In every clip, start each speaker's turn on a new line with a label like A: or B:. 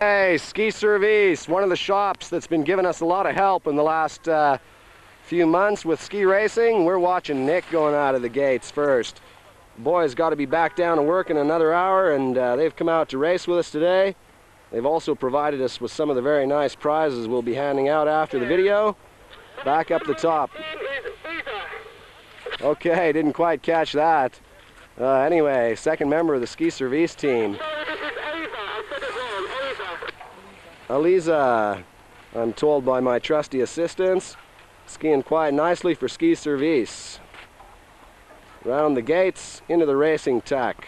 A: Hey, Ski Service, one of the shops that's been giving us a lot of help in the last few months with ski racing. We're watching Nick going out of the gates first. The boys got to be back down to work in another hour, and they've come out to race with us today. They've also provided us with some of the very nice prizes we'll be handing out after the video. Back up the top. Okay, didn't quite catch that. Anyway, second member of the Ski Service team. Aliza, I'm told by my trusty assistants, skiing quite nicely for Ski Service. Round the gates, into the racing tack.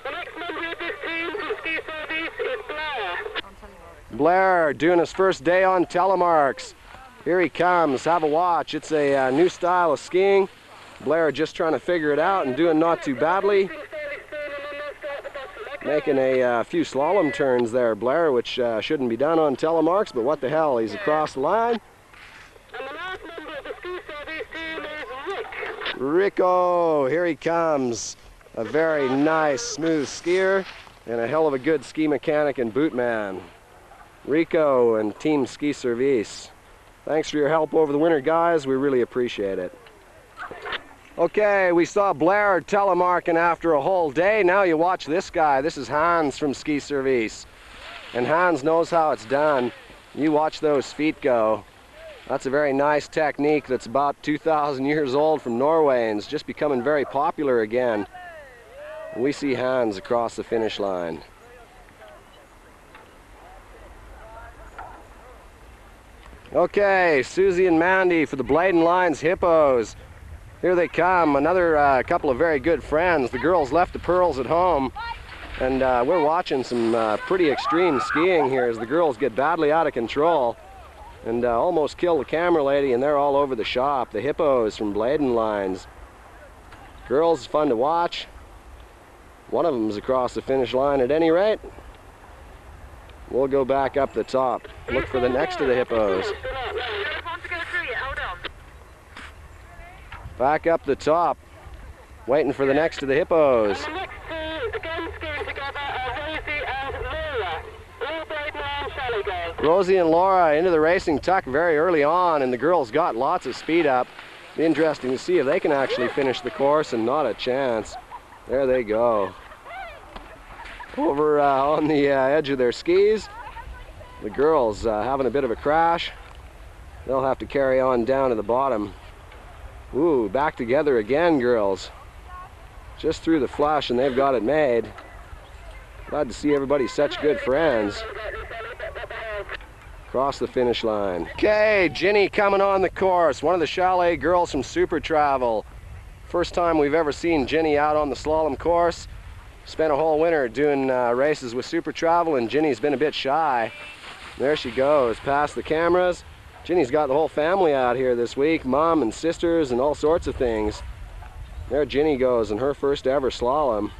B: The next member of this team from Ski Service is Blair.
A: Blair doing his first day on telemarks. Here he comes, have a watch. It's a new style of skiing. Blair just trying to figure it out and doing not too badly. Making a few slalom turns there, Blair, which shouldn't be done on telemarks, but what the hell, he's across the line.
B: And the last member of the Ski Service team is Rick.
A: Rico, here he comes. A very nice, smooth skier and a hell of a good ski mechanic and bootman. Rico and Team Ski Service. Thanks for your help over the winter, guys. We really appreciate it. Okay, we saw Blair telemarking after a whole day. Now you watch this guy. This is Hans from Ski Service. And Hans knows how it's done. You watch those feet go. That's a very nice technique that's about 2,000 years old from Norway and is just becoming very popular again. We see Hans across the finish line. Okay, Susie and Mandy for the Bladen Lines Hippos. Here they come, another couple of very good friends. The girls left the pearls at home, and we're watching some pretty extreme skiing here as the girls get badly out of control and almost kill the camera lady, and they're all over the shop. The Hippos from Bladen Lines. Girls, it's fun to watch. One of them's across the finish line at any rate. We'll go back up the top. Look for the next of the Hippos. Back up the top. Waiting for the next of the Hippos.
B: And the next two, again skiing together, are Rosie and Laura. Laura Braidman, Sally go.
A: Rosie and Laura into the racing tuck very early on, and the girls got lots of speed up. Be interesting to see if they can actually finish the course, and not a chance. There they go. Over on the edge of their skis. The girls having a bit of a crash. They'll have to carry on down to the bottom. Ooh, back together again, girls. Just through the flush, and they've got it made. Glad to see everybody such good friends. Across the finish line. Okay, Ginny coming on the course. One of the Chalet girls from Super Travel. First time we've ever seen Ginny out on the slalom course. Spent a whole winter doing races with Super Travel, and Ginny's been a bit shy. There she goes, past the cameras. Ginny's got the whole family out here this week, mom and sisters and all sorts of things. There Ginny goes in her first ever slalom.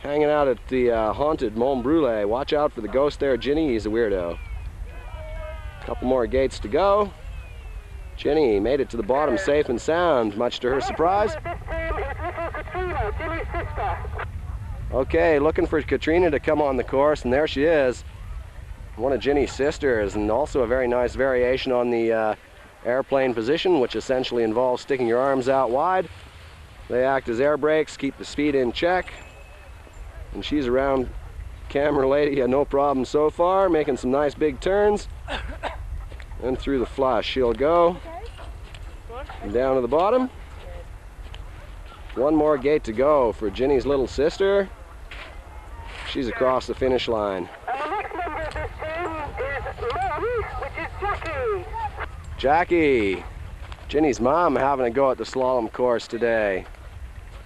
A: Hanging out at the haunted Mont Brûlé. Watch out for the ghost there, Ginny, he's a weirdo. Couple more gates to go. Ginny made it to the bottom safe and sound, much to her surprise. Okay, looking for Katrina to come on the course, and there she is. One of Ginny's sisters, and also a very nice variation on the airplane position, which essentially involves sticking your arms out wide. They act as air brakes, keep the speed in check. And she's around camera lady, no problem so far, making some nice big turns. And through the flush she'll go. And down to the bottom. One more gate to go for Ginny's little sister. She's across the finish line.
B: And the next member of this team is Mum, which is Jackie.
A: Jackie, Ginny's mom having a go at the slalom course today.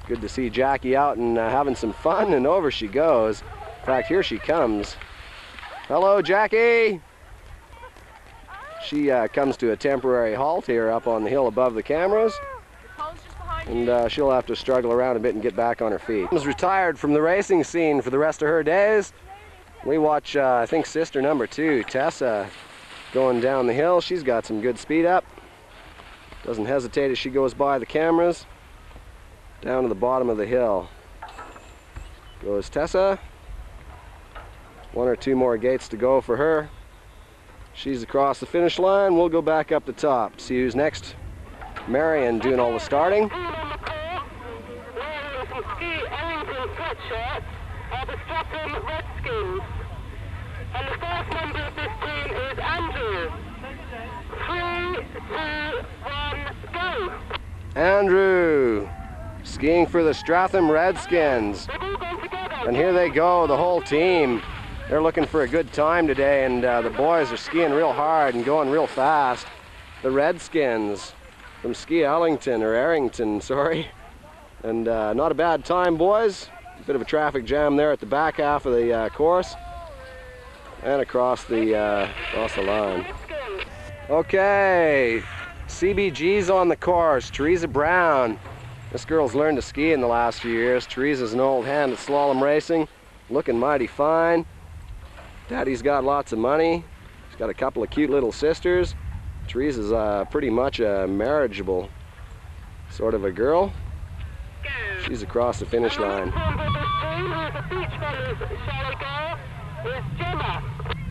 A: Good to see Jackie out and having some fun, and over she goes. In fact, here she comes. Hello, Jackie. She comes to a temporary halt here up on the hill above the cameras. And she'll have to struggle around a bit and get back on her feet. She's retired from the racing scene for the rest of her days. We watch, I think, sister number 2, Tessa, going down the hill. She's got some good speed up. Doesn't hesitate as she goes by the cameras. Down to the bottom of the hill goes Tessa. 1 or 2 more gates to go for her. She's across the finish line. We'll go back up the top. See who's next. Marion doing all the starting.
B: And the first member of this team is Andrew. 3, 2, 1, go!
A: Andrew, skiing for the Stratham Redskins. And here they go, the whole team. They're looking for a good time today, and the boys are skiing real hard and going real fast. The Redskins from Ski Ellington, or Errington, sorry. And not a bad time, boys. A bit of a traffic jam there at the back half of the course. And across the line. Okay, CBG's on the course. Teresa Brown. This girl's learned to ski in the last few years. Teresa's an old hand at slalom racing, looking mighty fine. Daddy's got lots of money. She's got a couple of cute little sisters. Teresa's pretty much a marriageable sort of a girl. She's across the finish line.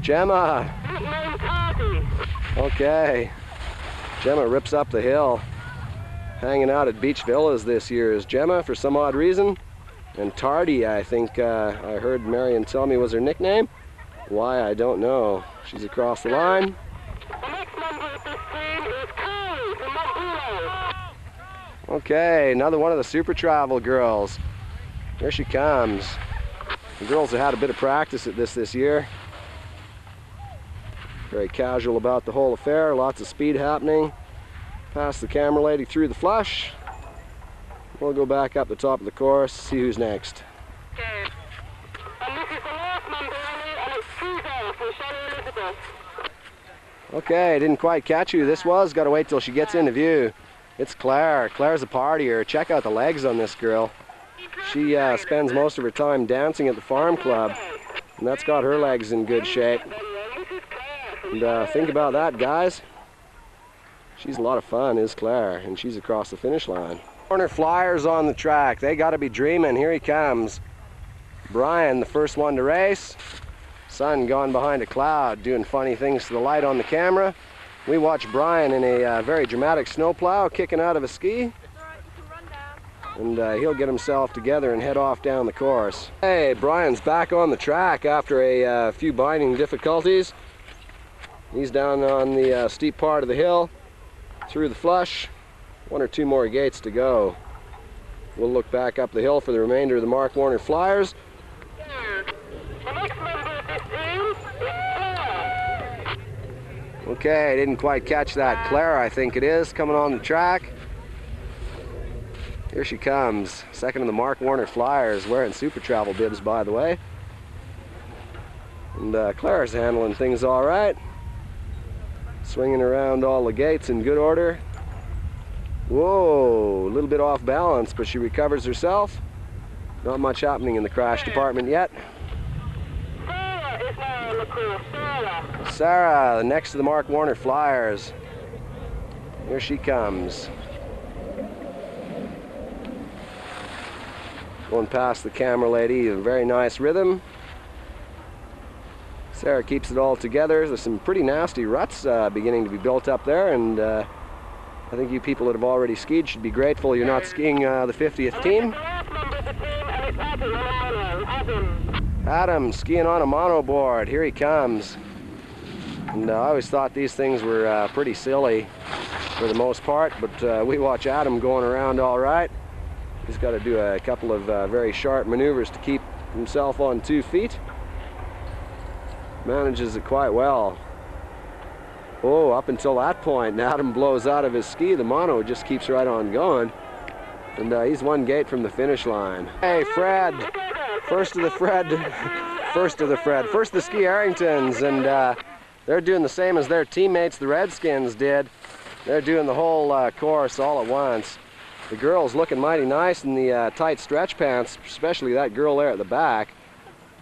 A: Gemma. Okay. Gemma rips up the hill. Hanging out at Beach Villas this year is Gemma for some odd reason. And Tardy, I think I heard Marion tell me was her nickname. Why, I don't know. She's across the line. Okay, another one of the Super Travel girls. Here she comes. The girls have had a bit of practice at this year. Very casual about the whole affair, lots of speed happening. Pass the camera lady through the flush. We'll go back up the top of the course, see who's next.
B: Okay. And this is the last number and it's Susan from Shelly Elizabeth.
A: Okay, didn't quite catch who this was. Gotta wait till she gets into view. It's Claire. Claire's a partier. Check out the legs on this girl. She spends most of her time dancing at the farm club, and that's got her legs in good shape. And think about that, guys. She's a lot of fun, is Claire, and she's across the finish line. Corner Flyers on the track. They gotta be dreaming. Here he comes. Brian, the first one to race. Sun gone behind a cloud, doing funny things to the light on the camera. We watch Brian in a very dramatic snowplow kicking out of a ski. And he'll get himself together and head off down the course. Hey, Brian's back on the track after a few binding difficulties. He's down on the steep part of the hill, through the flush. 1 or 2 more gates to go. We'll look back up the hill for the remainder of the Mark Warner Flyers. Okay, didn't quite catch that. Claire, I think it is, coming on the track. Here she comes, second of the Mark Warner Flyers, wearing Super Travel bibs, by the way. And Claire's handling things all right. Swinging around all the gates in good order. Whoa, a little bit off balance, but she recovers herself. Not much happening in the crash department yet.
B: Sarah is now on the course.
A: Sarah, next to the Mark Warner Flyers. Here she comes. Going past the camera lady, a very nice rhythm. Sarah keeps it all together. There's some pretty nasty ruts beginning to be built up there, and I think you people that have already skied should be grateful you're not skiing the 50th team. Adam skiing on a monoboard. Here he comes. And I always thought these things were pretty silly for the most part, but we watch Adam going around all right. He's got to do a couple of very sharp maneuvers to keep himself on 2 feet. Manages it quite well. Oh, up until that point, and Adam blows out of his ski. The mono just keeps right on going. And he's 1 gate from the finish line. Hey, Fred. First of the Ski Erringtons. And they're doing the same as their teammates, the Redskins, did. They're doing the whole course all at once. The girls looking mighty nice in the tight stretch pants, especially that girl there at the back.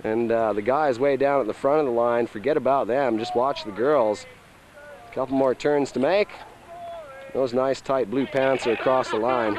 A: And the guys way down at the front of the line, forget about them, just watch the girls. A couple more turns to make. Those nice tight blue pants are across the line.